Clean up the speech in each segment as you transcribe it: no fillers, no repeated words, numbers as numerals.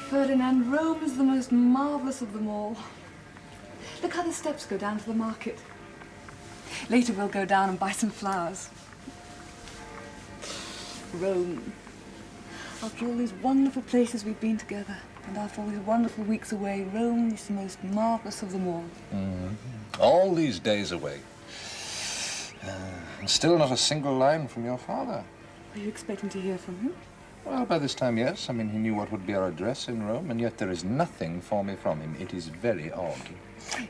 Ferdinand, Rome is the most marvellous of them all. Look how the steps go down to the market. Later we'll go down and buy some flowers. Rome. After all these wonderful places we've been together, and after all these wonderful weeks away, Rome is the most marvellous of them all. All these days away. And still not a single line from your father. Are you expecting to hear from him? Well, by this time, yes. I mean, he knew what would be our address in Rome, and yet there is nothing for me from him. It is very odd.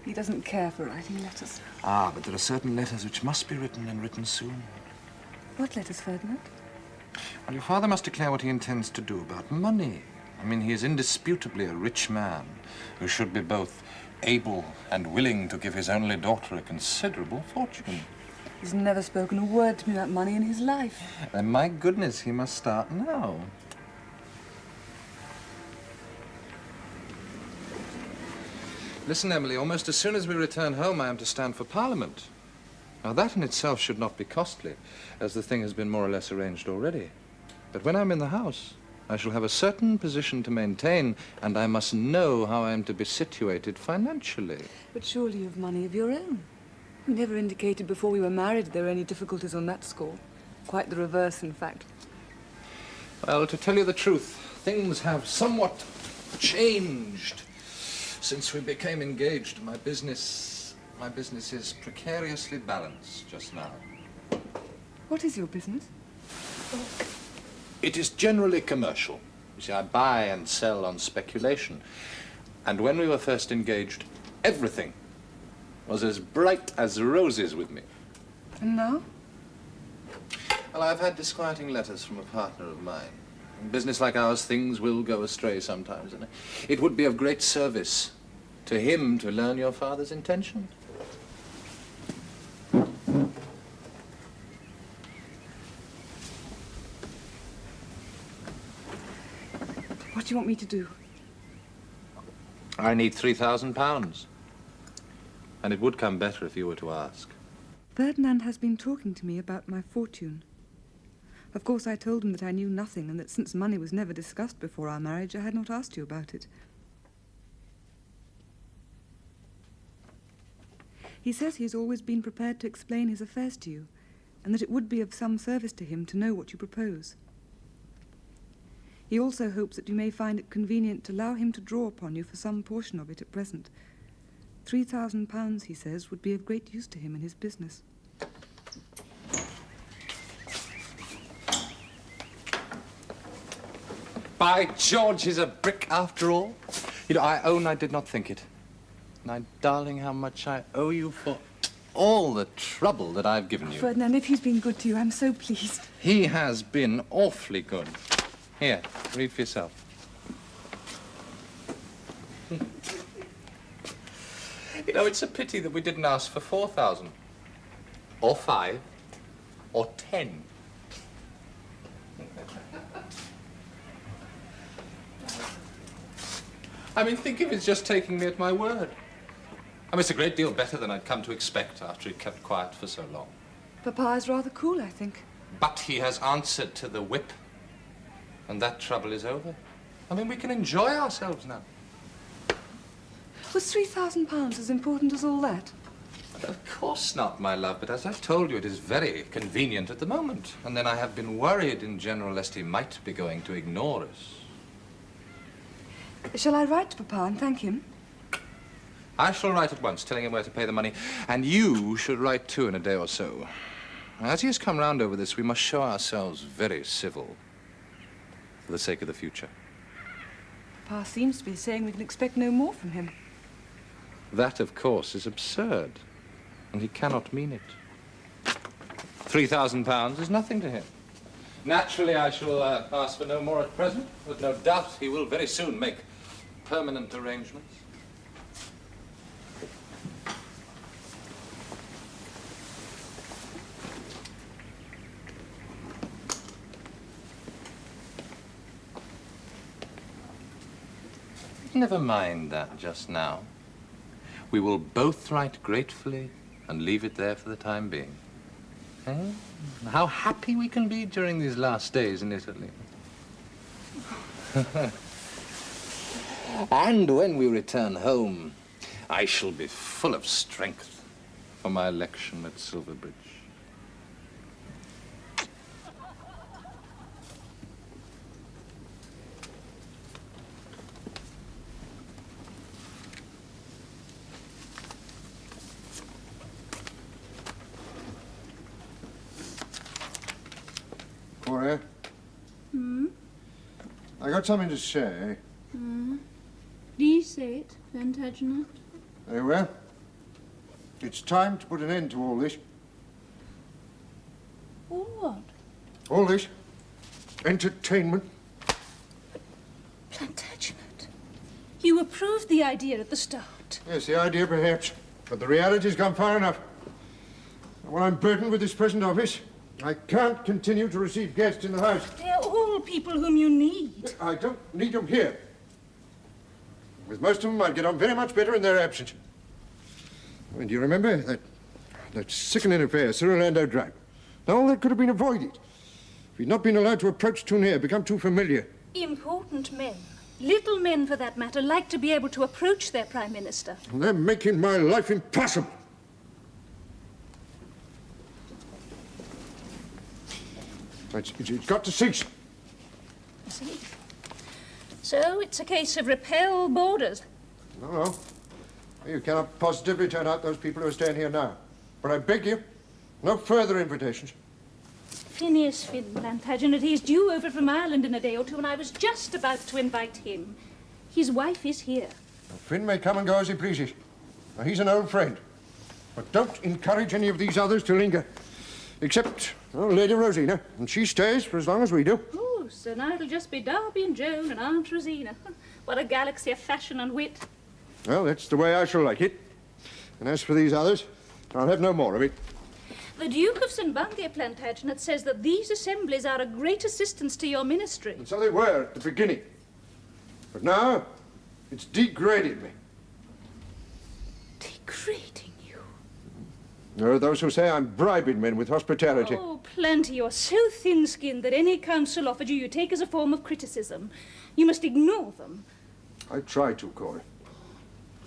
He doesn't care for writing letters. Ah, but there are certain letters which must be written, and written soon. What letters, Ferdinand? Well, your father must declare what he intends to do about money. I mean, he is indisputably a rich man who should be both able and willing to give his only daughter a considerable fortune. He's never spoken a word to me about money in his life. And my goodness, he must start now. Listen, Emily, almost as soon as we return home, I am to stand for Parliament. Now, that in itself should not be costly, as the thing has been more or less arranged already. But when I'm in the House, I shall have a certain position to maintain, and I must know how I am to be situated financially. But surely you have money of your own. You never indicated before we were married there were any difficulties on that score. Quite the reverse, in fact. Well, to tell you the truth, things have somewhat changed since we became engaged. My business is precariously balanced just now. What is your business? It is generally commercial. You see, I buy and sell on speculation. And when we were first engaged, everything was as bright as roses with me. And now? Well, I've had disquieting letters from a partner of mine. In business like ours, things will go astray sometimes, and it would be of great service to him to learn your father's intentions. What do you want me to do? I need £3,000. And it would come better if you were to ask. Ferdinand has been talking to me about my fortune. Of course, I told him that I knew nothing and that since money was never discussed before our marriage, I had not asked you about it. He says he has always been prepared to explain his affairs to you, and that it would be of some service to him to know what you propose. He also hopes that you may find it convenient to allow him to draw upon you for some portion of it at present. £3,000, he says, would be of great use to him in his business. By George, he's a brick after all. You know, I own I did not think it. My darling, how much I owe you for all the trouble that I've given you. Ferdinand, if he's been good to you, I'm so pleased. He has been awfully good. Here, read for yourself. You know, it's a pity that we didn't ask for 4,000. Or 5. Or 10. I mean, think of it as just taking me at my word. I mean, it's a great deal better than I'd come to expect after he'd kept quiet for so long. Papa is rather cool, I think. But he has answered to the whip. And that trouble is over. I mean, we can enjoy ourselves now. Was £3,000 as important as all that? Of course not, my love, but as I've told you, it is very convenient at the moment. And then I have been worried in general lest he might be going to ignore us. Shall I write to Papa and thank him? I shall write at once, telling him where to pay the money. And you should write too in a day or so. As he has come round over this, we must show ourselves very civil for the sake of the future. Papa seems to be saying we can expect no more from him. That, of course, is absurd, and he cannot mean it. £3,000 is nothing to him. Naturally, I shall ask for no more at present, but no doubt he will very soon make permanent arrangements. Never mind that just now. We will both write gratefully and leave it there for the time being. Eh? How happy we can be during these last days in Italy. And when we return home, I shall be full of strength for my election at Silverbridge. Cora? I got something to say. Please say it, Plantagenet. Very well. It's time to put an end to all this. All what? All this entertainment. Plantagenet. You approved the idea at the start. Yes, the idea perhaps, but the reality's gone far enough. When I'm burdened with this present office, I can't continue to receive guests in the house. They're all people whom you need. I don't need them here. With most of them, I'd get on very much better in their absence. And do you remember that sickening affair, Sir Orlando Drake? All that could have been avoided if he'd not been allowed to approach too near, become too familiar. Important men, little men for that matter, like to be able to approach their Prime Minister. And they're making my life impossible. It's got to cease. I see. So it's a case of repel borders. No. You cannot positively turn out those people who are staying here now. But I beg you, no further invitations. Phineas Finn, Plantagenet, he's due over from Ireland in a day or two, and I was just about to invite him. His wife is here. Now, Finn may come and go as he pleases. Now, he's an old friend. But don't encourage any of these others to linger. Except Lady Rosina, and she stays for as long as we do. Oh, so now it'll just be Darby and Joan and Aunt Rosina. What a galaxy of fashion and wit. Well, that's the way I shall like it. And as for these others, I'll have no more of it. The Duke of St. Bungay, Plantagenet, says that these assemblies are a great assistance to your ministry. And so they were at the beginning. But now, it's degraded me. Degrading you? There are those who say I'm bribing men with hospitality. Oh, plenty. You're so thin-skinned that any counsel offered you take as a form of criticism. You must ignore them. I try to, Cora.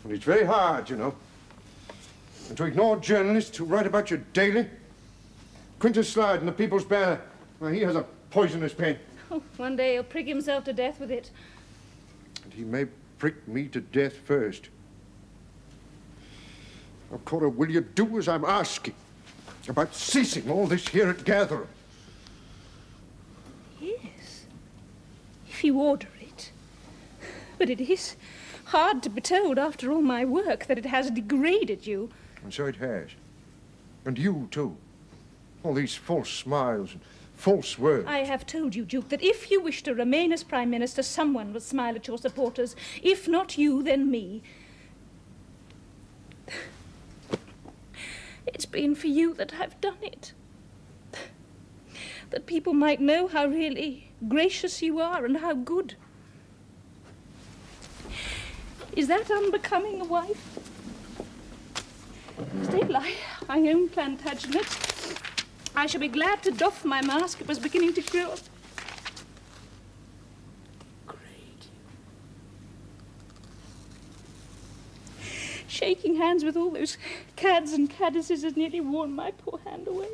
And it's very hard, you know. And to ignore journalists who write about you daily. Quintus Slide in the People's Banner. Well, he has a poisonous pen. Oh, one day he'll prick himself to death with it. And he may prick me to death first. Now, Cora, will you do as I'm asking about ceasing all this here at Gatherum? Yes, if you order it. But it is hard to be told after all my work that it has degraded you. And so it has. And you, too. All these false smiles and false words. I have told you, Duke, that if you wish to remain as Prime Minister, someone will smile at your supporters. If not you, then me. It's been for you that I've done it. That people might know how really gracious you are and how good. Is that unbecoming a wife? Still, I own Plantagenet. I shall be glad to doff my mask. It was beginning to grow. Great. Shaking hands with all those cads and caddises has nearly worn my poor hand away.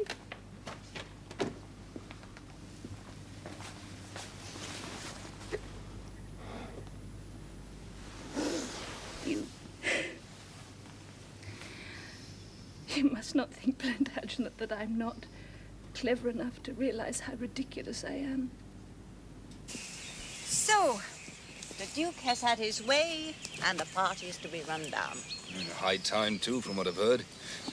You must not think, Plantagenet, that I'm not clever enough to realize how ridiculous I am. So, the Duke has had his way, and the party is to be run down. High time, too, from what I've heard.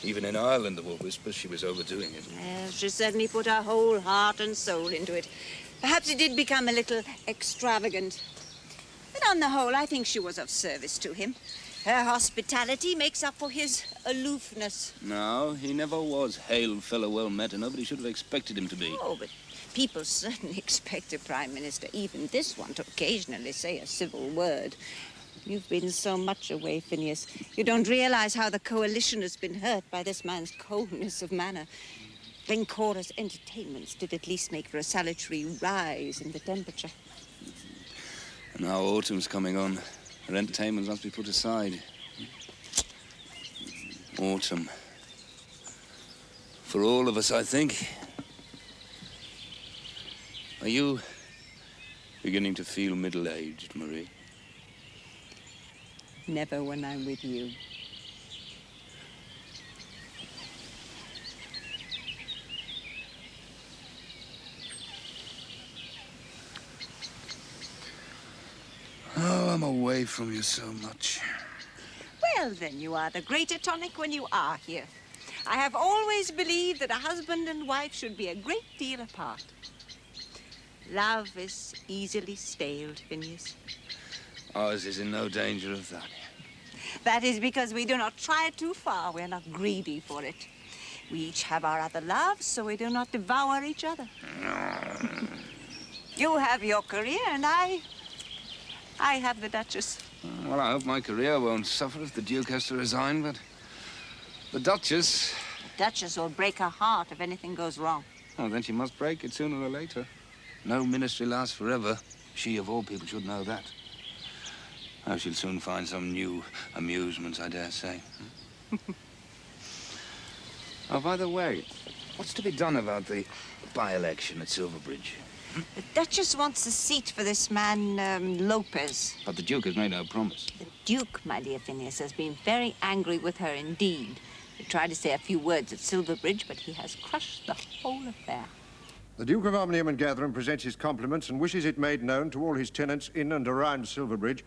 Even in Ireland, there were whispers she was overdoing it. Yes, she certainly put her whole heart and soul into it. Perhaps it did become a little extravagant. But on the whole, I think she was of service to him. Her hospitality makes up for his aloofness. No, he never was hail fellow well met, and nobody should have expected him to be. Oh, but people certainly expect a Prime Minister, even this one, to occasionally say a civil word. You've been so much away, Phineas. You don't realize how the coalition has been hurt by this man's coldness of manner. Glencora's entertainments did at least make for a salutary rise in the temperature. And now autumn's coming on. Her entertainments must be put aside. Autumn. For all of us, I think. Are you beginning to feel middle-aged, Marie? Never when I'm with you. Oh, I'm away from you so much. Well, then you are the greater tonic when you are here. I have always believed that a husband and wife should be a great deal apart. Love is easily staled, Phineas. Ours is in no danger of that. That is because we do not try too far. We're not greedy for it. We each have our other loves, so we do not devour each other. You have your career, and I have the Duchess. Well, I hope my career won't suffer if the Duke has to resign, but the Duchess... The Duchess will break her heart if anything goes wrong. Oh, then she must break it sooner or later. No ministry lasts forever. She, of all people, should know that. Oh, she'll soon find some new amusements, I dare say. Oh, by the way, what's to be done about the by-election at Silverbridge? The Duchess wants a seat for this man, Lopez. But the Duke has made no promise. The Duke, my dear Phineas, has been very angry with her indeed. He tried to say a few words at Silverbridge, but he has crushed the whole affair. The Duke of Omnium and Gatherum presents his compliments and wishes it made known to all his tenants in and around Silverbridge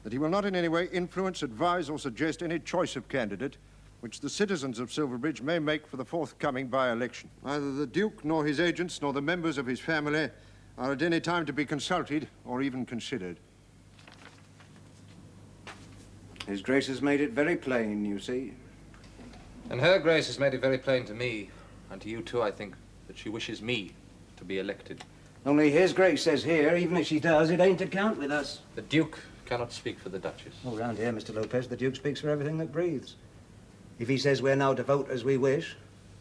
that he will not in any way influence, advise, or suggest any choice of candidate which the citizens of Silverbridge may make for the forthcoming by-election. Neither the Duke nor his agents nor the members of his family are at any time to be consulted or even considered. His Grace has made it very plain, you see. And Her Grace has made it very plain to me, and to you too, I think, that she wishes me to be elected. Only His Grace says here, even if she does, it ain't to count with us. The Duke cannot speak for the Duchess. Oh, round here, Mr. Lopez, the Duke speaks for everything that breathes. If he says we're now to vote as we wish,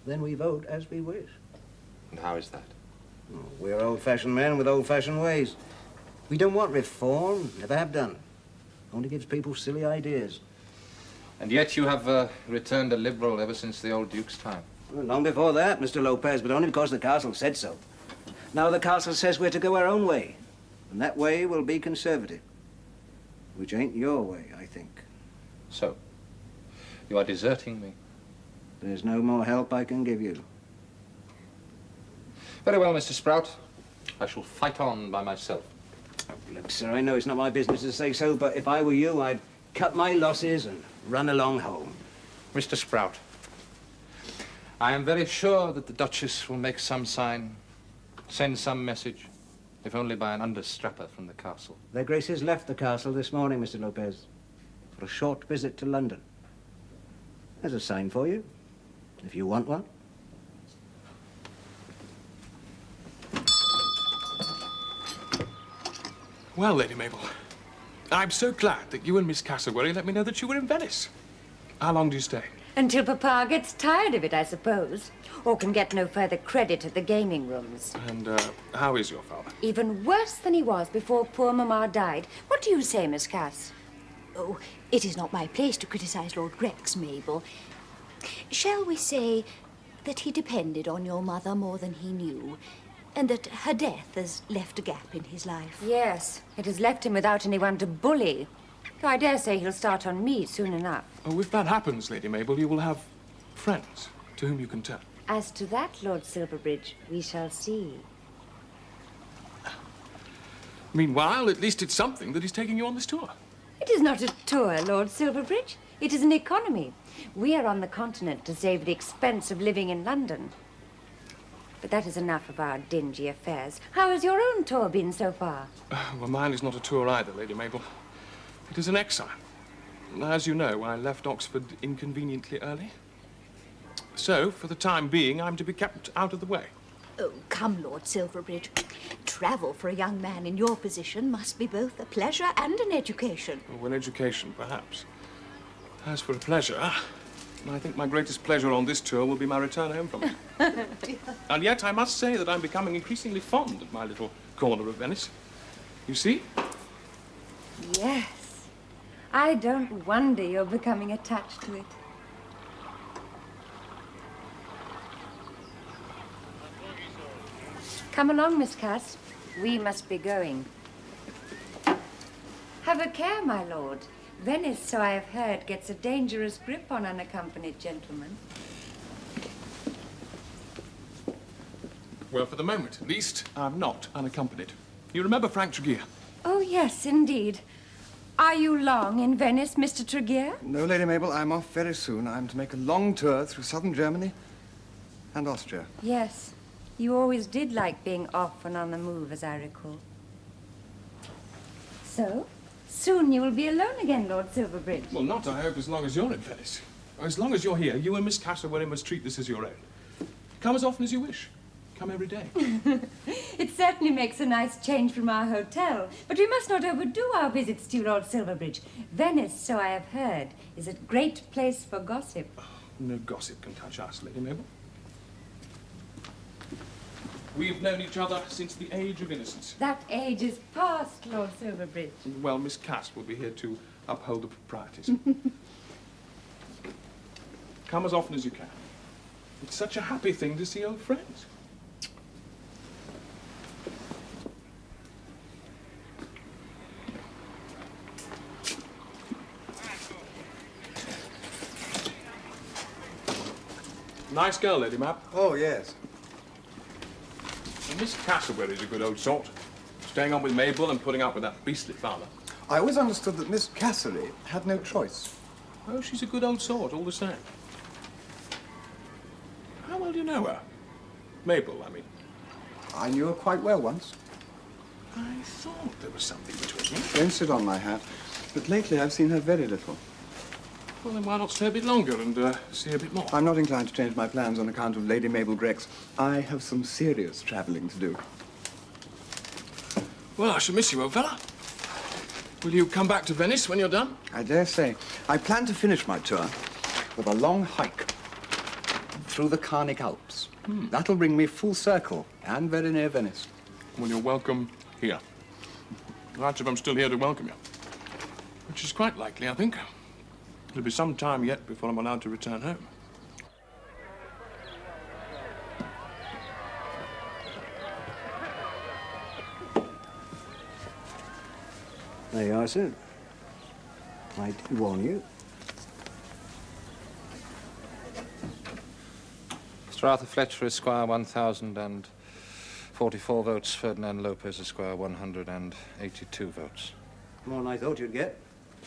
then we vote as we wish. And how is that? Oh, we're old-fashioned men with old-fashioned ways. We don't want reform, never have done. Only gives people silly ideas. And yet you have returned a Liberal ever since the old Duke's time. Well, long before that, Mr. Lopez, but only because the castle said so. Now the castle says we're to go our own way, and that way will be Conservative. Which ain't your way, I think. So, you are deserting me. There's no more help I can give you. Very well, Mr. Sprout. I shall fight on by myself. Oh, look, sir, I know it's not my business to say so, but if I were you, I'd cut my losses and run along home. Mr. Sprout, I am very sure that the Duchess will make some sign, send some message, if only by an understrapper from the castle. Their Graces left the castle this morning, Mr. Lopez, for a short visit to London. There's a sign for you, if you want one. Well, Lady Mabel, I'm so glad that you and Miss Cassowary let me know that you were in Venice. How long do you stay? Until Papa gets tired of it, I suppose, or can get no further credit at the gaming rooms. And how is your father? Even worse than he was before poor Mamma died. What do you say, Miss Cass? Oh, it is not my place to criticize Lord Grex, Mabel. Shall we say that he depended on your mother more than he knew, and that her death has left a gap in his life? Yes, it has left him without anyone to bully. Though I dare say he'll start on me soon enough. Oh, if that happens, Lady Mabel, you will have friends to whom you can turn. As to that, Lord Silverbridge, we shall see. Meanwhile, at least it's something that is taking you on this tour. It is not a tour, Lord Silverbridge. It is an economy. We are on the continent to save the expense of living in London. But that is enough of our dingy affairs. How has your own tour been so far? Well, mine is not a tour either, Lady Mabel. It is an exile. As you know, I left Oxford inconveniently early. So, for the time being, I'm to be kept out of the way. Oh, come, Lord Silverbridge. Travel for a young man in your position must be both a pleasure and an education. Well, education, perhaps. As for a pleasure, I think my greatest pleasure on this tour will be my return home from it. And yet, I must say that I'm becoming increasingly fond of my little corner of Venice. You see? Yes. I don't wonder you're becoming attached to it. Come along, Miss Cass. We must be going. Have a care, my lord. Venice, so I have heard, gets a dangerous grip on unaccompanied gentlemen. Well, for the moment, at least, I'm not unaccompanied. You remember Frank Tregear? Oh, yes, indeed. Are you long in Venice, Mr. Tregear? No, Lady Mabel, I'm off very soon. I'm to make a long tour through southern Germany and Austria. Yes. You always did like being off and on the move, as I recall. So, soon you will be alone again, Lord Silverbridge. Well, not, I hope, as long as you're in Venice. As long as you're here, you and Miss Castleberry must treat this as your own. Come as often as you wish. Come every day. It certainly makes a nice change from our hotel, but we must not overdo our visits to Lord Silverbridge. Venice, so I have heard, is a great place for gossip. Oh, no gossip can touch us, Lady Mabel. We've known each other since the age of innocence. That age is past, Lord Silverbridge. Well, Miss Cass will be here to uphold the proprieties. Come as often as you can. It's such a happy thing to see old friends. Nice girl, Lady Mab. Oh, yes. And Miss Castleberry's a good old sort. Staying on with Mabel and putting up with that beastly father. I always understood that Miss Cassery had no choice. Oh, she's a good old sort, all the same. How well do you know her? Mabel, I mean. I knew her quite well once. I thought there was something between you. Don't sit on my hat. But lately I've seen her very little. Well, then why not stay a bit longer and see a bit more? I'm not inclined to change my plans on account of Lady Mabel Grex. I have some serious travelling to do. Well, I shall miss you, old fella. Will you come back to Venice when you're done? I dare say. I plan to finish my tour with a long hike through the Carnic Alps. That'll bring me full circle and very near Venice. Well, you're welcome here. Right if I'm still here to welcome you. Which is quite likely, I think. It'll be some time yet before I'm allowed to return home. There you are, sir. I did warn you. Mr. Arthur Fletcher, Esquire, 1,044 votes. Ferdinand Lopez, Esquire, 182 votes. More than I thought you'd get.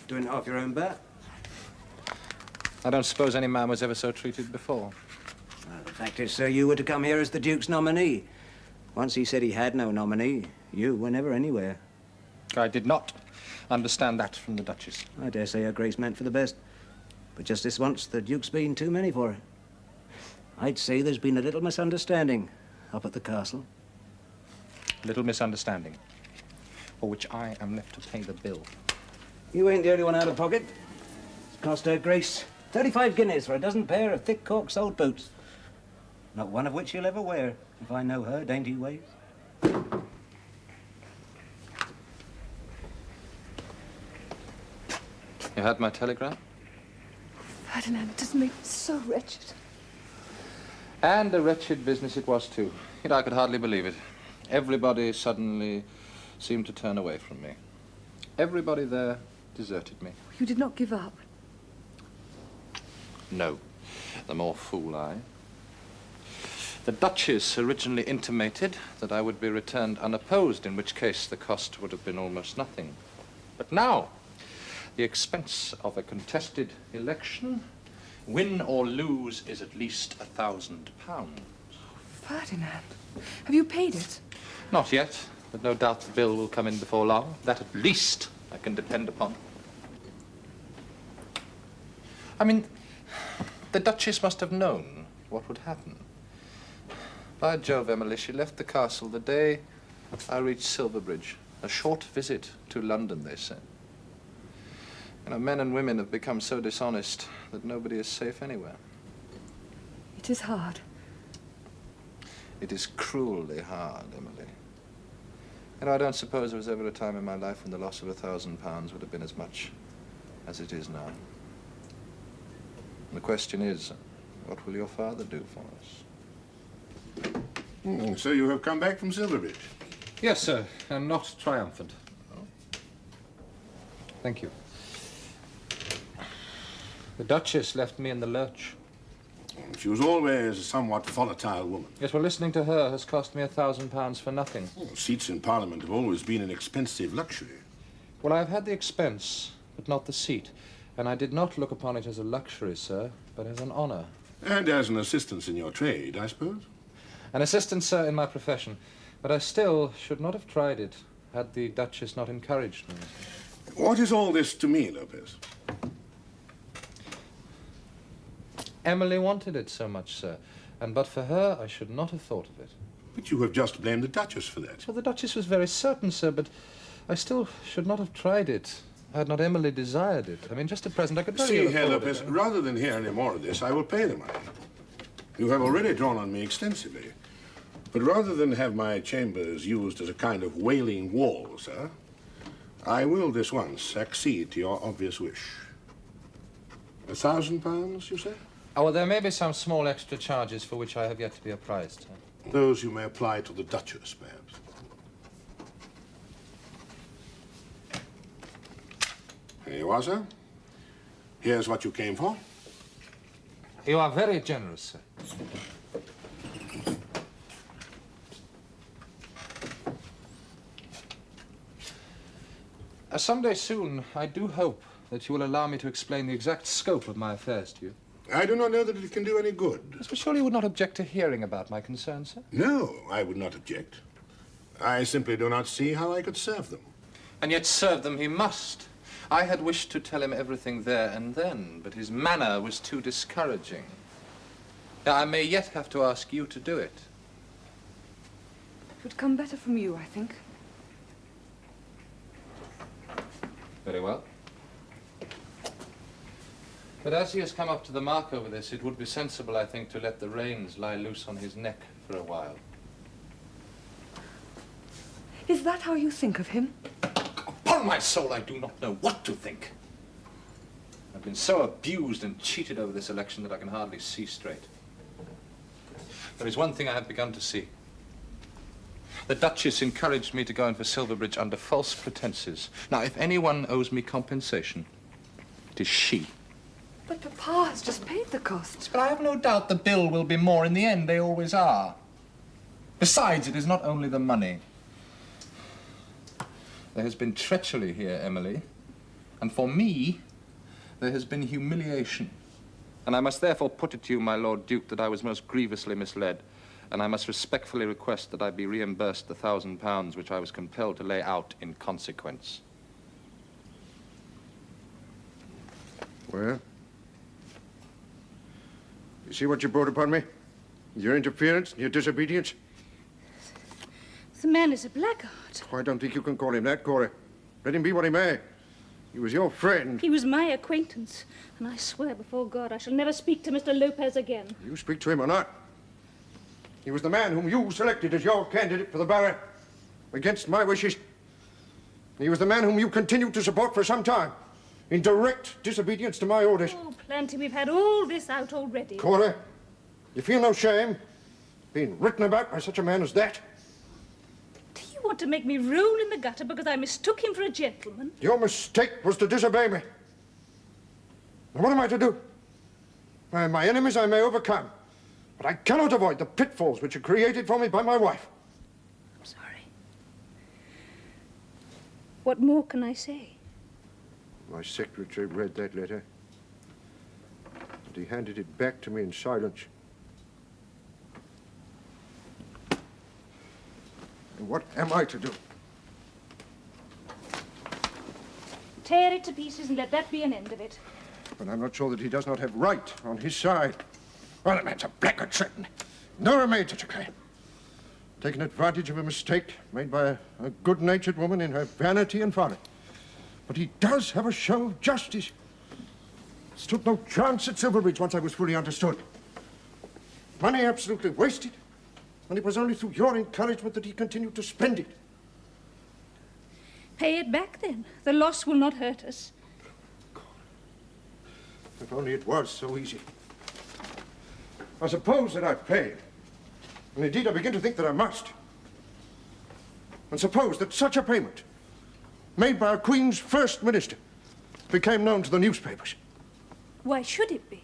Doing it off your own bat. I don't suppose any man was ever so treated before. Well, the fact is, sir, you were to come here as the Duke's nominee. Once he said he had no nominee, you were never anywhere. I did not understand that from the Duchess. I dare say her Grace meant for the best. But just this once, the Duke's been too many for her. I'd say there's been a little misunderstanding up at the castle. Little misunderstanding, for which I am left to pay the bill. You ain't the only one out of pocket. It's cost her Grace 35 guineas for a dozen pair of thick cork soled boots. Not one of which she'll ever wear, if I know her dainty ways. You had my telegram? Ferdinand, it has made me so wretched. And a wretched business it was, too. Yet I could hardly believe it. Everybody suddenly seemed to turn away from me. Everybody there deserted me. You did not give up. No. The more fool I. The Duchess originally intimated that I would be returned unopposed, in which case the cost would have been almost nothing. But now, the expense of a contested election, win or lose, is at least £1,000. Ferdinand, have you paid it? Not yet, but no doubt the bill will come in before long. That at least I can depend upon. I mean, the Duchess must have known what would happen. By Jove, Emily, she left the castle the day I reached Silverbridge. A short visit to London, they say. You know, men and women have become so dishonest that nobody is safe anywhere. It is hard. It is cruelly hard, Emily. You know, I don't suppose there was ever a time in my life when the loss of £1,000 would have been as much as it is now. The question is, what will your father do for us? So you have come back from Silverbridge? Yes, sir, and not triumphant. Thank you. The Duchess left me in the lurch. She was always a somewhat volatile woman. Yes, well, listening to her has cost me £1,000 for nothing. Seats in Parliament have always been an expensive luxury. Well, I've had the expense, but not the seat. And I did not look upon it as a luxury, sir, but as an honour. And as an assistance in your trade, I suppose? An assistant, sir, in my profession. But I still should not have tried it, had the Duchess not encouraged me. What is all this to me, Lopez? Emily wanted it so much, sir, and but for her, I should not have thought of it. But you have just blamed the Duchess for that. Well, the Duchess was very certain, sir, but I still should not have tried it, had not Emily desired it. I mean, just at present, I could very See, well Herr afford Lopez, it. rather than hear any more of this, I will pay the money. You have already drawn on me extensively. But rather than have my chambers used as a kind of wailing wall, sir, I will this once accede to your obvious wish. £1,000, you say? Oh, well, there may be some small extra charges for which I have yet to be apprised, sir. Those you may apply to the Duchess, perhaps. Here you are, sir. Here's what you came for. You are very generous, sir. Someday soon, I do hope that you will allow me to explain the exact scope of my affairs to you. I do not know that it can do any good. Yes, but surely you would not object to hearing about my concerns, sir? No, I would not object. I simply do not see how I could serve them. And yet serve them he must. I had wished to tell him everything there and then, but his manner was too discouraging. Now, I may yet have to ask you to do it. It would come better from you, I think. Very well. But as he has come up to the mark over this, it would be sensible, I think, to let the reins lie loose on his neck for a while. Is that how you think of him? Upon my soul, I do not know what to think. I've been so abused and cheated over this election that I can hardly see straight. There is one thing I have begun to see. The Duchess encouraged me to go in for Silverbridge under false pretenses. Now, if anyone owes me compensation, it is she. But Papa has just paid the costs. But I have no doubt the bill will be more in the end. They always are. Besides, it is not only the money. There has been treachery here, Emily. And for me, there has been humiliation. And I must therefore put it to you, my Lord Duke, that I was most grievously misled. And I must respectfully request that I be reimbursed the £1,000 which I was compelled to lay out in consequence. Well? You see what you brought upon me? Your interference, your disobedience? The man is a blackguard. Oh, I don't think you can call him that, Cora. Let him be what he may. He was your friend. He was my acquaintance, and I swear before God I shall never speak to Mr. Lopez again. You speak to him or not. He was the man whom you selected as your candidate for the borough, against my wishes. He was the man whom you continued to support for some time, in direct disobedience to my orders. Oh, plenty. We've had all this out already. Cora, you feel no shame being written about by such a man as that? Do you want to make me roll in the gutter because I mistook him for a gentleman? Your mistake was to disobey me. Now, what am I to do? My enemies I may overcome, but I cannot avoid the pitfalls which are created for me by my wife. I'm sorry. What more can I say? My secretary read that letter, and he handed it back to me in silence. And what am I to do? Tear it to pieces and let that be an end of it. But I'm not sure that he does not have right on his side. Well, the man's a blackguard, certainly. Never made such a claim. Taken advantage of a mistake made by a good-natured woman in her vanity and folly. But he does have a show of justice. Stood no chance at Silverbridge once I was fully understood. Money absolutely wasted. And it was only through your encouragement that he continued to spend it. Pay it back then. The loss will not hurt us. If only it was so easy. I suppose that I've paid. And indeed, I begin to think that I must. And suppose that such a payment, made by our Queen's first minister, became known to the newspapers. Why should it be?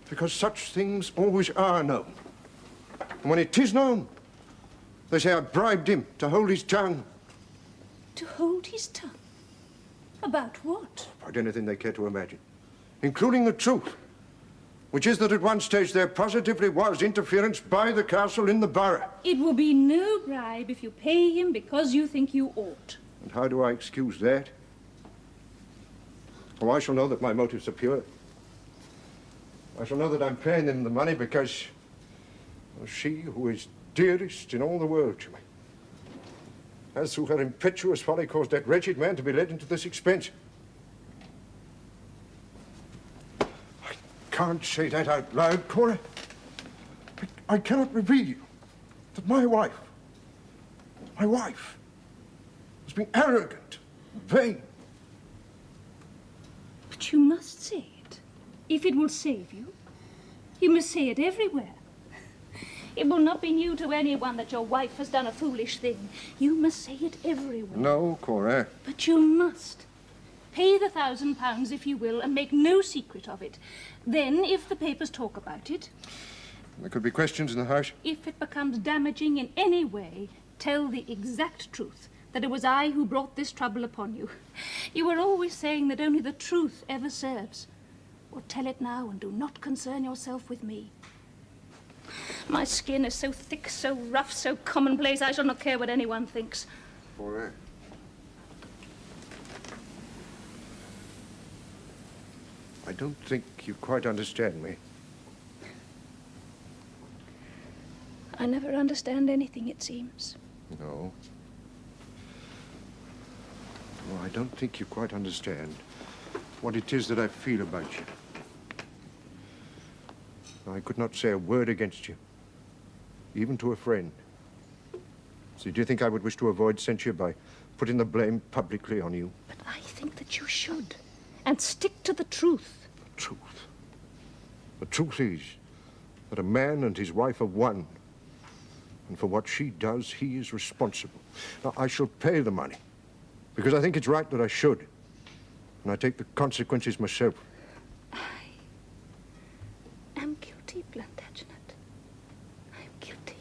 Because such things always are known. And when it is known, they say I bribed him to hold his tongue. To hold his tongue? About what? About anything they care to imagine, including the truth, which is that at one stage there positively was interference by the castle in the borough. It will be no bribe if you pay him because you think you ought. And how do I excuse that? Oh, I shall know that my motives are pure. I shall know that I'm paying them the money because she, who is dearest in all the world to me, has through her impetuous folly caused that wretched man to be led into this expense. I can't say that out loud, Cora. I cannot reveal you that my wife has been arrogant, vain. But you must say it. If it will save you, you must say it everywhere. It will not be new to anyone that your wife has done a foolish thing. You must say it everywhere. No, Cora. But you must. Pay the £1,000 if you will, and make no secret of it. Then, if the papers talk about it... There could be questions in the house. If it becomes damaging in any way, tell the exact truth, that it was I who brought this trouble upon you. You were always saying that only the truth ever serves. Well, tell it now, and do not concern yourself with me. My skin is so thick, so rough, so commonplace, I shall not care what anyone thinks. Cora. I don't think you quite understand me. I never understand anything, it seems. No. No, I don't think you quite understand what it is that I feel about you. I could not say a word against you, even to a friend. So do you think I would wish to avoid censure by putting the blame publicly on you? But I think that you should, and stick to the truth. The truth? The truth is that a man and his wife are one, and for what she does, he is responsible. Now, I shall pay the money, because I think it's right that I should, and I take the consequences myself. I'm guilty, Plantagenet. I'm guilty.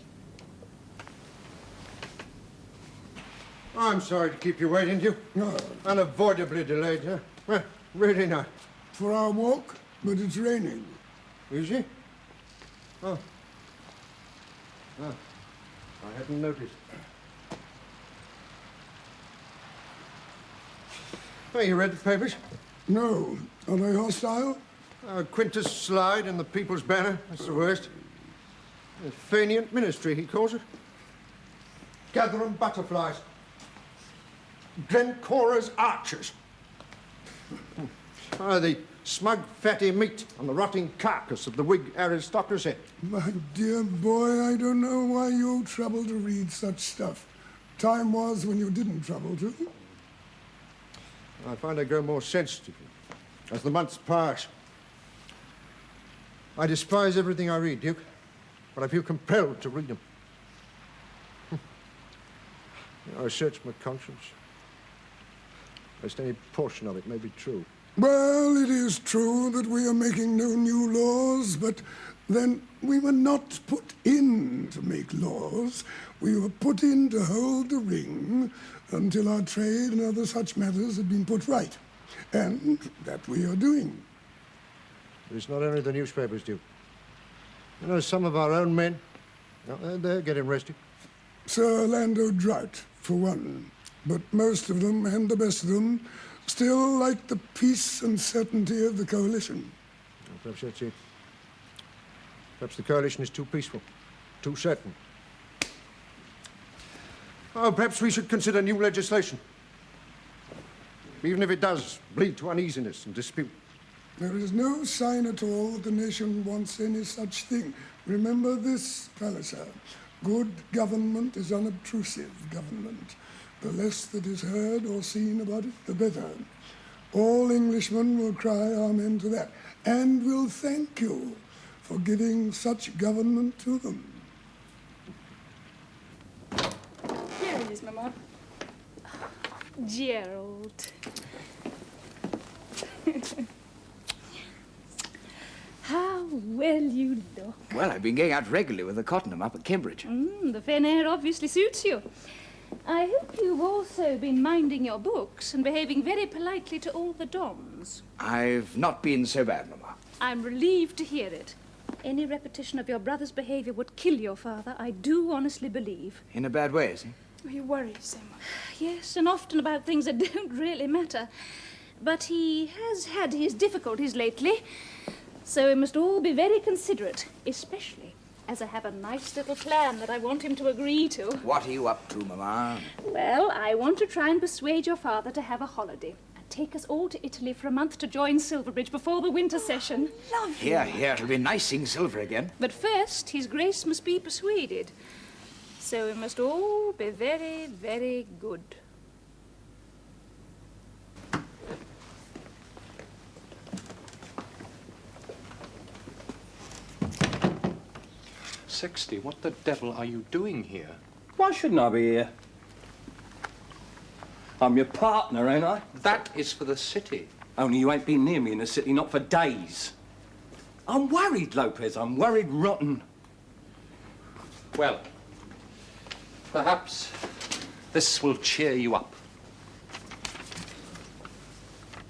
I'm sorry to keep you waiting, you. Unavoidably delayed, huh? Well, really not. For our walk, but it's raining. Is it? Oh. Oh. I hadn't noticed. Oh, you read the papers? No. Are they hostile? Quintus Slide and the People's Banner. That's the worst. The faineant ministry, he calls it. Gathering butterflies. Glencora's archers. The smug fatty meat on the rotting carcass of the Whig aristocracy. My dear boy, I don't know why you trouble to read such stuff. Time was when you didn't trouble to. I find I grow more sensitive as the months pass. I despise everything I read, Duke, but I feel compelled to read them. I search my conscience, lest any portion of it may be true. Well, it is true that we are making no new laws, but then we were not put in to make laws. We were put in to hold the ring until our trade and other such matters had been put right. And that we are doing. But it's not only the newspapers, Duke. You know, some of our own men, they're getting restive. Sir Orlando Drought, for one. But most of them, and the best of them, still like the peace and certainty of the coalition. Well, perhaps that's it. Perhaps the coalition is too peaceful, too certain. Oh, perhaps we should consider new legislation. Even if it does lead to uneasiness and dispute. There is no sign at all that the nation wants any such thing. Remember this, Palliser. Good government is unobtrusive government. The less that is heard or seen about it, the better. All Englishmen will cry amen to that, and will thank you for giving such government to them. Here it is, Mamma. Gerald. How well you look. Well, I've been going out regularly with the Cottenham up at Cambridge. The Fen air obviously suits you. I hope you've also been minding your books and behaving very politely to all the dons. I've not been so bad, Mamma. I'm relieved to hear it. Any repetition of your brother's behaviour would kill your father, I do honestly believe. In a bad way, is he? You worry so much. Yes, and often about things that don't really matter. But he has had his difficulties lately, so we must all be very considerate, especially as I have a nice little plan that I want him to agree to. What are you up to, Mamma? Well, I want to try and persuade your father to have a holiday and take us all to Italy for a month to join Silverbridge before the winter session. Lovely. Here, here, it'll be nice seeing Silver again. But first, His Grace must be persuaded. So we must all be very, very good. Sexty, what the devil are you doing here? Why shouldn't I be here? I'm your partner, ain't I? That is for the city. Only you ain't been near me in the city, not for days. I'm worried, Lopez. I'm worried rotten. Well, perhaps this will cheer you up.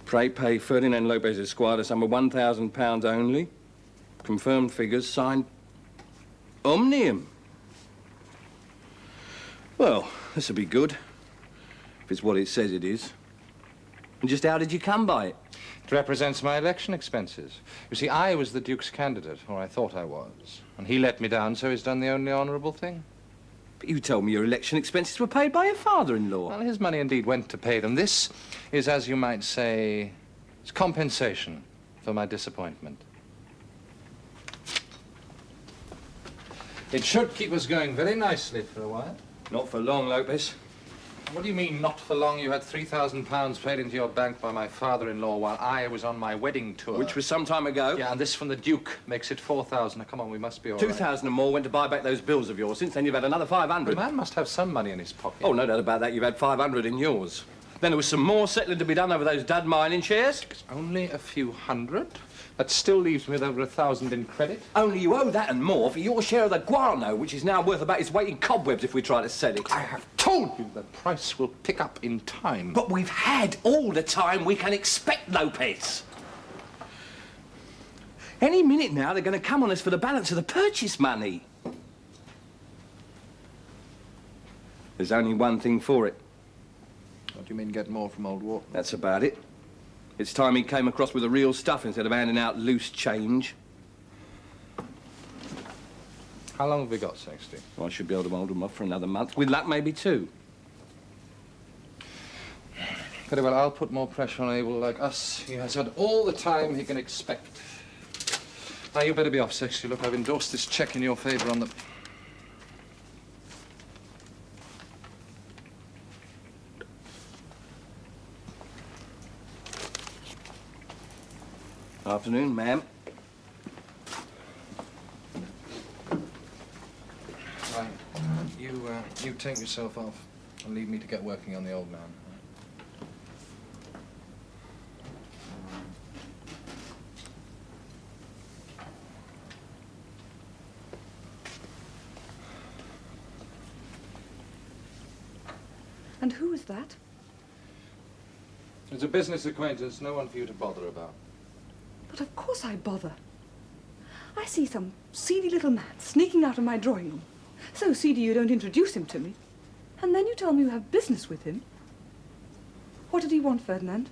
Pray pay Ferdinand Lopez Esquire the sum of £1,000 only. Confirmed figures, signed Omnium. Well, this'll be good, if it's what it says it is. And just how did you come by it? It represents my election expenses. You see, I was the Duke's candidate, or I thought I was. And he let me down, so he's done the only honourable thing. But you told me your election expenses were paid by your father-in-law. Well, his money indeed went to pay them. This is, as you might say, it's compensation for my disappointment. It should keep us going very nicely for a while. Not for long, Lopez. What do you mean, not for long? You had £3,000 paid into your bank by my father-in-law while I was on my wedding tour. Which was some time ago. Yeah, and this from the Duke makes it 4,000. Now, come on, we must be all right. 2,000 and more went to buy back those bills of yours. Since then, you've had another 500. The man must have some money in his pocket. Oh, no doubt about that. You've had 500 in yours. Then there was some more settling to be done over those dud mining shares. It's only a few hundred. That still leaves me with over 1,000 in credit. Only you owe that and more for your share of the guano, which is now worth about its weight in cobwebs if we try to sell it. I have told you the price will pick up in time. But we've had all the time we can expect, Lopez. Any minute now, they're going to come on us for the balance of the purchase money. There's only one thing for it. What do you mean, get more from old Wharton? That's about it. It's time he came across with the real stuff instead of handing out loose change. How long have we got, Sexty? Well, I should be able to hold him off for another month. With luck, maybe 2. Very well, I'll put more pressure on Abel like us. He has had all the time he can expect. Now, you better be off, Sexty. Look, I've endorsed this cheque in your favour on the... Afternoon, ma'am. Right. You take yourself off and leave me to get working on the old man. And who is that? It's a business acquaintance, no one for you to bother about. But of course I bother. I see some seedy little man sneaking out of my drawing room. So seedy you don't introduce him to me. And then you tell me you have business with him. What did he want, Ferdinand?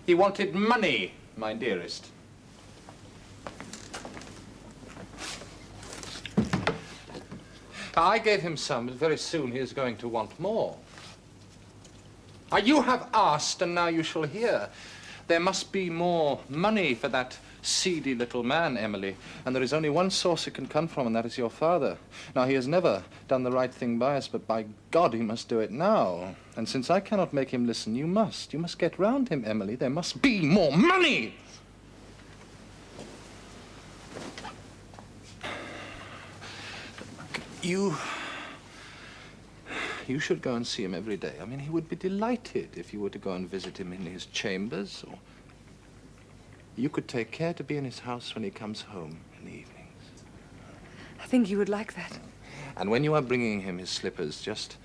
He wanted money, my dearest. I gave him some, but very soon he is going to want more. You have asked, and now you shall hear. There must be more money for that seedy little man, Emily, and there is only one source it can come from, and that is your father. Now, he has never done the right thing by us, but by God, he must do it now. And since I cannot make him listen, you must. You must get round him, Emily. There must be more money! You should go and see him every day. I mean, he would be delighted if you were to go and visit him in his chambers, or you could take care to be in his house when he comes home in the evenings. I think he would like that. And when you are bringing him his slippers, just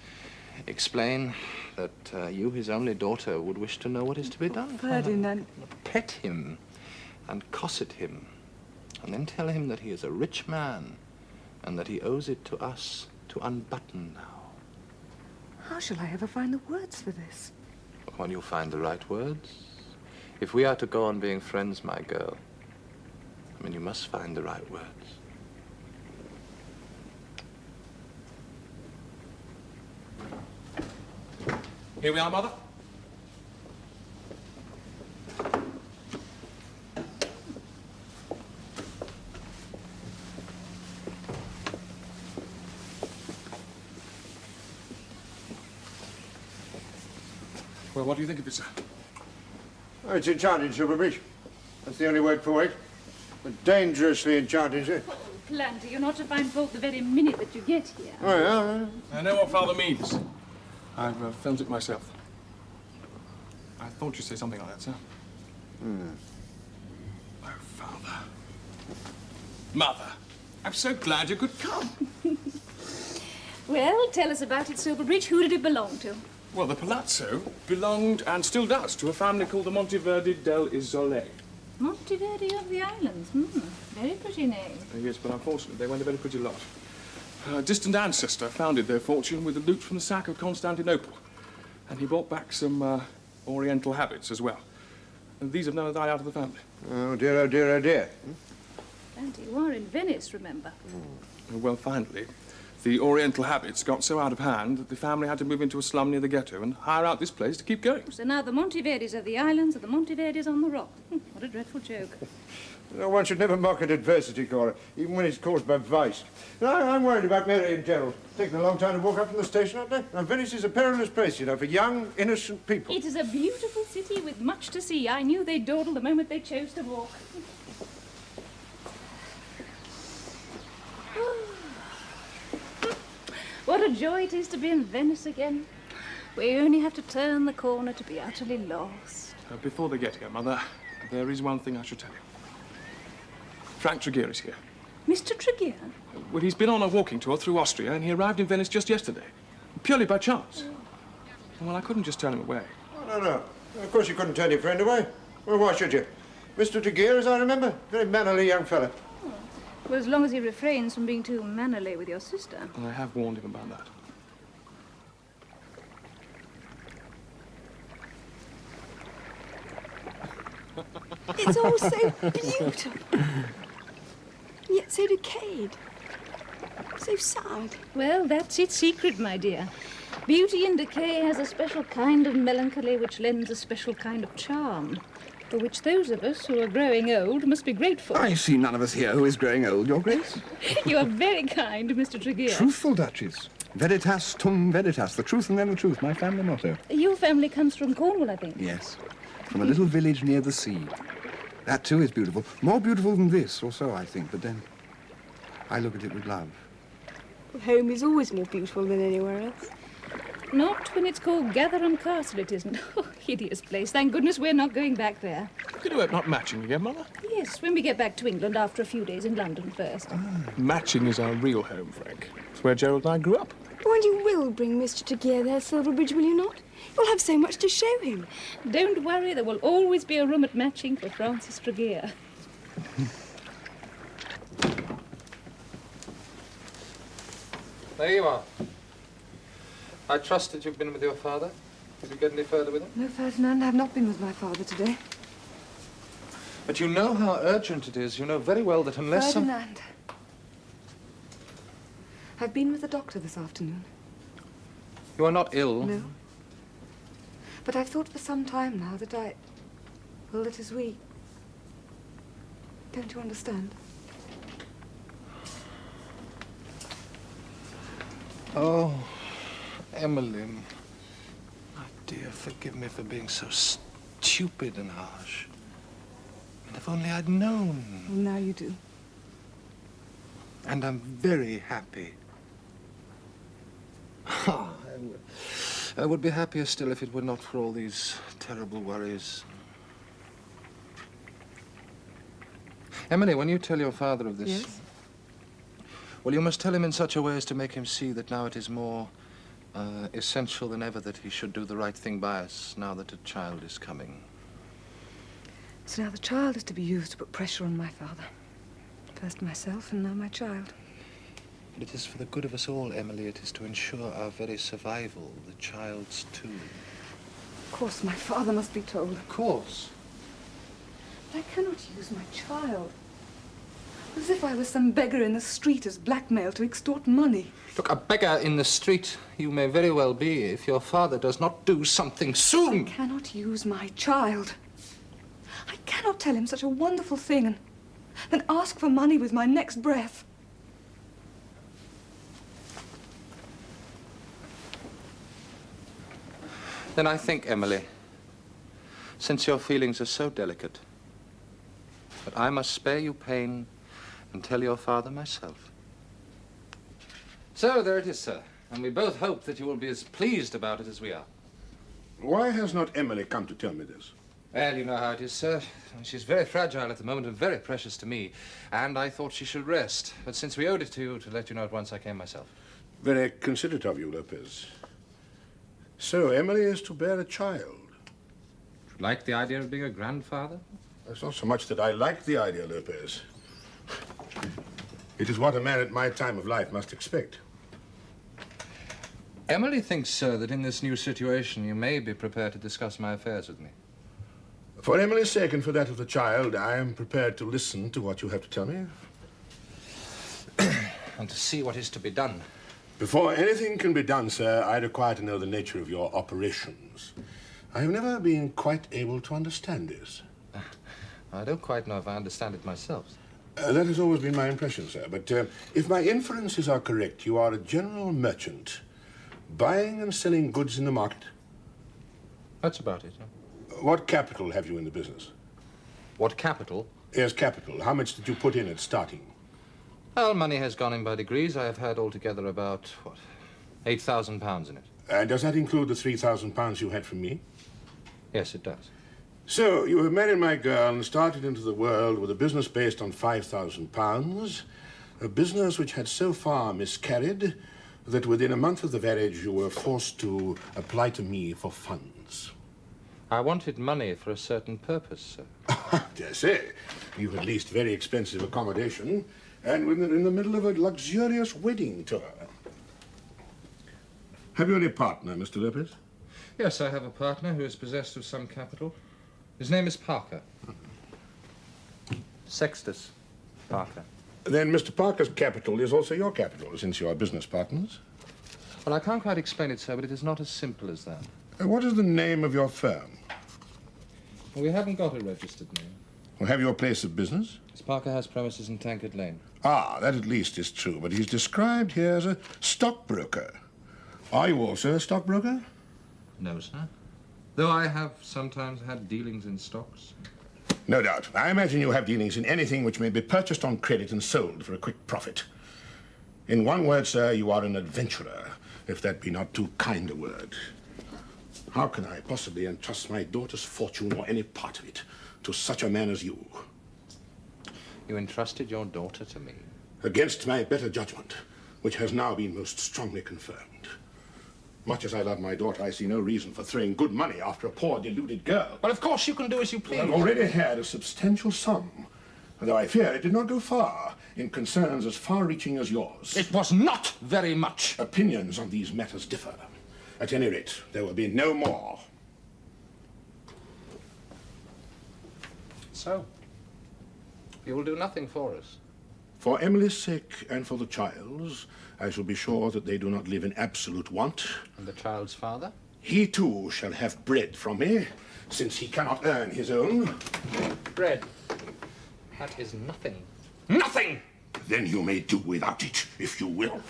explain that you, his only daughter, would wish to know what is to be done. Ferdinand. Pet him and cosset him, and then tell him that he is a rich man and that he owes it to us to unbutton now. How shall I ever find the words for this? When you find the right words. If we are to go on being friends, my girl, I mean, you must find the right words. Here we are, Mother. Well, what do you think of it, sir? Oh, it's enchanting, Silverbridge. That's the only word for it. But dangerously enchanting, sir. Oh, Planter, you're not to find fault the very minute that you get here. Oh, yeah. I know what Father means. I've filmed it myself. I thought you'd say something like that, sir. Oh, Father. Mother, I'm so glad you could come. Well, tell us about it, Silverbridge. Who did it belong to? Well, the palazzo belonged, and still does, to a family called the Monteverdi del Isole. Monteverdi of the Islands. Very pretty name. Yes, but unfortunately, they went a very pretty lot. A distant ancestor founded their fortune with the loot from the sack of Constantinople. And he brought back some Oriental habits as well. And these have now died out of the family. Oh, dear, oh, dear, oh, dear. And you are in Venice, remember? Well, finally, the Oriental habits got so out of hand that the family had to move into a slum near the ghetto and hire out this place to keep going. So now the Monteverdis of the islands are the Monteverdis on the rock. What a dreadful joke. No, one should never mock at adversity, Cora, even when it's caused by vice. No, I'm worried about Mary in general. Taking a long time to walk up from the station, aren't they? Now, Venice is a perilous place, you know, for young, innocent people. It is a beautiful city with much to see. I knew they'd dawdle the moment they chose to walk. What a joy it is to be in Venice again. We only have to turn the corner to be utterly lost. Before they get here, Mother, there is one thing I should tell you. Frank Tregear is here. Mr. Tregear? Well, he's been on a walking tour through Austria, and he arrived in Venice just yesterday. Purely by chance. Well, I couldn't just turn him away. Oh, no. Of course you couldn't turn your friend away. Well, why should you? Mr. Tregear, as I remember, very mannerly young fellow. Well, as long as he refrains from being too mannerly with your sister. I have warned him about that. It's all so beautiful, yet so decayed, so sad. Well, that's its secret, my dear. Beauty in decay has a special kind of melancholy which lends a special kind of charm, for which those of us who are growing old must be grateful. I see none of us here who is growing old, Your Grace. You are very kind, Mr. Tregear. Truthful Duchess. Veritas tum veritas. The truth and then the truth, my family motto. Your family comes from Cornwall, I think. Yes, from a little village near the sea. That, too, is beautiful. More beautiful than this, or so I think, but then I look at it with love. Home is always more beautiful than anywhere else. Not when it's called Gatherum Castle, it isn't. Oh, hideous place. Thank goodness we're not going back there. Could you hope not Matching again, Mother? Yes, when we get back to England after a few days in London first. Matching is our real home, Frank. It's where Gerald and I grew up. Oh, and you will bring Mr. Tregear there, Silverbridge, will you not? You'll have so much to show him. Don't worry, there will always be a room at Matching for Francis Tregear. There you are. I trust that you've been with your father. Did you get any further with him? No, Ferdinand, I've not been with my father today. But you know how urgent it is. You know very well that unless Ferdinand. I've been with the doctor this afternoon. You are not ill. No. But I've thought for some time now that well, that as we Don't you understand? Oh, Emmeline. My dear, forgive me for being so stupid and harsh. And if only I'd known. Well, now you do. And I'm very happy. I would be happier still if it were not for all these terrible worries. Emily, when you tell your father of this... Yes? Well, you must tell him in such a way as to make him see that now it is more essential than ever that he should do the right thing by us, now that a child is coming. So now the child is to be used to put pressure on my father. First myself and now my child. But it is for the good of us all, Emily. It is to ensure our very survival, the child's too. Of course, my father must be told. Of course. But I cannot use my child. As if I was some beggar in the street as blackmail to extort money. Look, a beggar in the street you may very well be if your father does not do something soon. I cannot use my child. I cannot tell him such a wonderful thing and then ask for money with my next breath. Then I think, Emily, since your feelings are so delicate, that I must spare you pain and tell your father myself. So, there it is, sir. And we both hope that you will be as pleased about it as we are. Why has not Emily come to tell me this? Well, you know how it is, sir. She's very fragile at the moment and very precious to me. And I thought she should rest. But since we owed it to you to let you know at once, I came myself. Very considerate of you, Lopez. So, Emily is to bear a child. Like the idea of being a grandfather? It's not so much that I like the idea, Lopez. It is what a man at my time of life must expect. Emily thinks, sir, that in this new situation you may be prepared to discuss my affairs with me. For Emily's sake and for that of the child, I am prepared to listen to what you have to tell me. And to see what is to be done. Before anything can be done, sir, I require to know the nature of your operations. I have never been quite able to understand this. I don't quite know if I understand it myself. That has always been my impression, sir. But if my inferences are correct, you are a general merchant, buying and selling goods in the market. That's about it. What capital have you in the business? What capital? Yes, capital. How much did you put in at starting? Well, money has gone in by degrees. I have had altogether about, what, £8,000 in it. And does that include the £3,000 you had from me? Yes, it does. So, you have married my girl and started into the world with a business based on £5,000, a business which had so far miscarried that within a month of the marriage you were forced to apply to me for funds. I wanted money for a certain purpose, sir. Dare say. You had leased very expensive accommodation and were in the middle of a luxurious wedding tour. Have you any partner, Mr. Lopez? Yes, I have a partner who is possessed of some capital. His name is Parker. Sextus Parker. Then Mr. Parker's capital is also your capital, since you are business partners. Well, I can't quite explain it, sir, but it is not as simple as that. What is the name of your firm? Well, we haven't got a registered name. Well, have you a place of business? Miss Parker has premises in Tankard Lane. Ah, that at least is true, but he's described here as a stockbroker. Are you also a stockbroker? No, sir. Though I have sometimes had dealings in stocks. No doubt. I imagine you have dealings in anything which may be purchased on credit and sold for a quick profit. In one word, sir, you are an adventurer, if that be not too kind a word. How can I possibly entrust my daughter's fortune or any part of it to such a man as you? You entrusted your daughter to me? Against my better judgment, which has now been most strongly confirmed. Much as I love my daughter, I see no reason for throwing good money after a poor, deluded girl. Well, of course you can do as you please. I've already had a substantial sum, though I fear it did not go far in concerns as far-reaching as yours. It was not very much. Opinions on these matters differ. At any rate, there will be no more. So, you will do nothing for us? For Emily's sake and for the child's, I shall be sure that they do not live in absolute want. And the child's father? He, too, shall have bread from me, since he cannot earn his own. Bread? That is nothing. Nothing! Then you may do without it, if you will.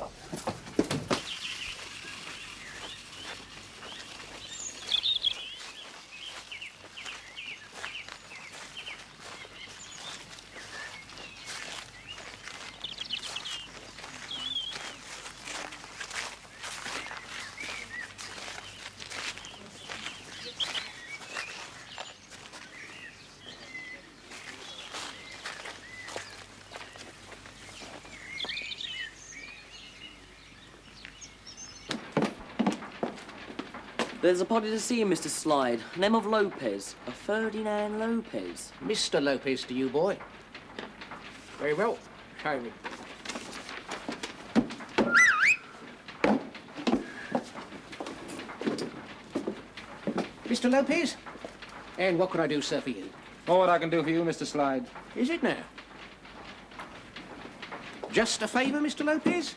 There's a party to see you, Mr. Slide. Name of Lopez. A Ferdinand Lopez. Mr. Lopez to you, boy. Very well. Show me. Mr. Lopez? And what can I do, sir, for you? Oh, what I can do for you, Mr. Slide. Is it now? Just a favour, Mr. Lopez?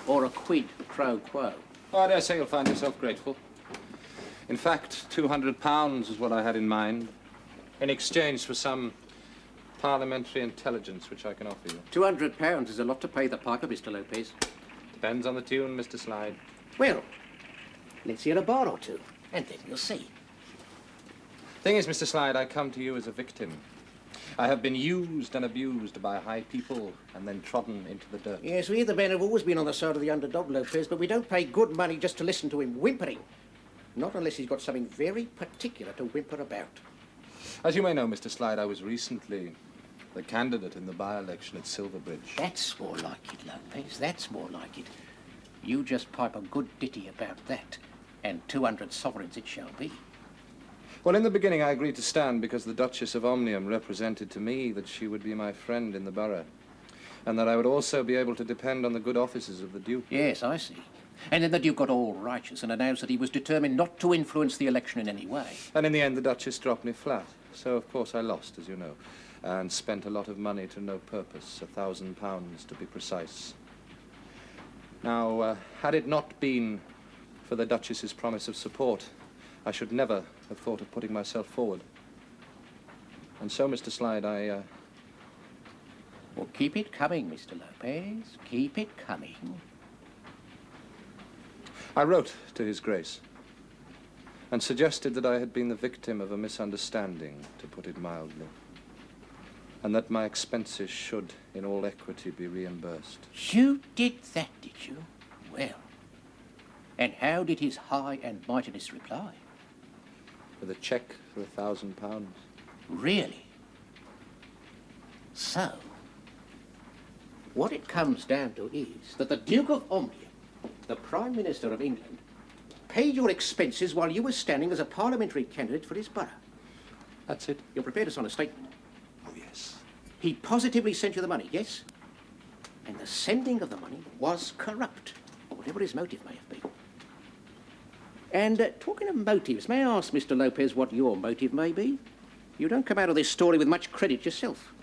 Or a quid pro quo? Oh, I dare say you'll find yourself grateful. In fact, £200 is what I had in mind, in exchange for some parliamentary intelligence which I can offer you. £200 is a lot to pay the piper, Mr. Lopez. Depends on the tune, Mr. Slide. Well, let's hear a bar or two, and then we'll see. Thing is, Mr. Slide, I come to you as a victim. I have been used and abused by high people and then trodden into the dirt. Yes, we the men have always been on the side of the underdog, Lopez, but we don't pay good money just to listen to him whimpering. Not unless he's got something very particular to whimper about. As you may know, Mr. Slide, I was recently the candidate in the by-election at Silverbridge. That's more like it, Lopez, that's more like it. You just pipe a good ditty about that, and 200 sovereigns it shall be. Well, in the beginning, I agreed to stand because the Duchess of Omnium represented to me that she would be my friend in the borough, and that I would also be able to depend on the good offices of the Duke. Yes, I see. And then the Duke got all righteous and announced that he was determined not to influence the election in any way. And in the end, the Duchess dropped me flat. So, of course, I lost, as you know, and spent a lot of money to no purpose, £1,000 to be precise. Now, had it not been for the Duchess's promise of support, I should never have thought of putting myself forward. And so, Mr. Slide, Well, keep it coming, Mr. Lopez. Keep it coming. I wrote to His Grace and suggested that I had been the victim of a misunderstanding, to put it mildly, and that my expenses should, in all equity, be reimbursed. You did that, did you? Well, and how did His High and Mightiness reply? With a cheque for £1,000. Really? So, what it comes down to is that the Duke of Omnium, the Prime Minister of England, paid your expenses while you were standing as a parliamentary candidate for his borough. That's it. You're prepared to sign a statement? Oh, yes. He positively sent you the money, yes? And the sending of the money was corrupt, whatever his motive may have been. And talking of motives, may I ask, Mr. Lopez, what your motive may be? You don't come out of this story with much credit yourself.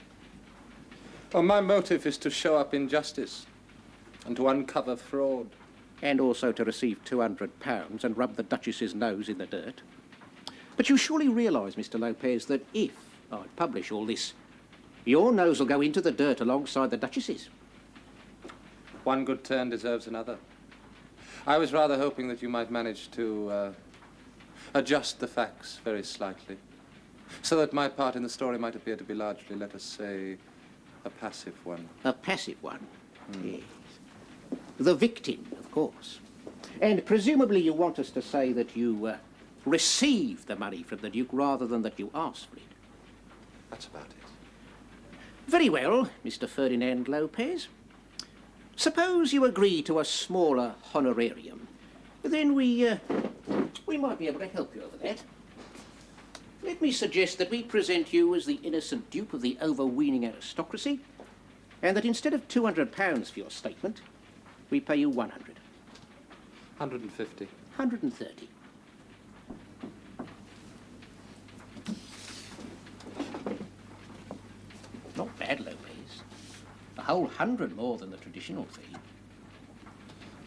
Well, my motive is to show up injustice and to uncover fraud. And also to receive £200 and rub the Duchess's nose in the dirt. But you surely realise, Mr. Lopez, that if I publish all this, your nose will go into the dirt alongside the Duchess's. One good turn deserves another. I was rather hoping that you might manage to adjust the facts very slightly, so that my part in the story might appear to be largely, let us say, a passive one. A passive one? Yes. The victim, of course. And presumably you want us to say that you received the money from the Duke rather than that you asked for it. That's about it. Very well, Mr. Ferdinand Lopez. Suppose you agree to a smaller honorarium. Then we might be able to help you over that. Let me suggest that we present you as the innocent dupe of the overweening aristocracy, and that instead of £200 for your statement, we pay you 100. 150. 130. Not bad, Lopez. A whole 100 more than the traditional fee.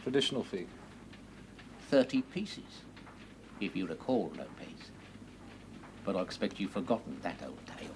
Traditional fee? 30 pieces, if you recall, Lopez. But I expect you've forgotten that old tale.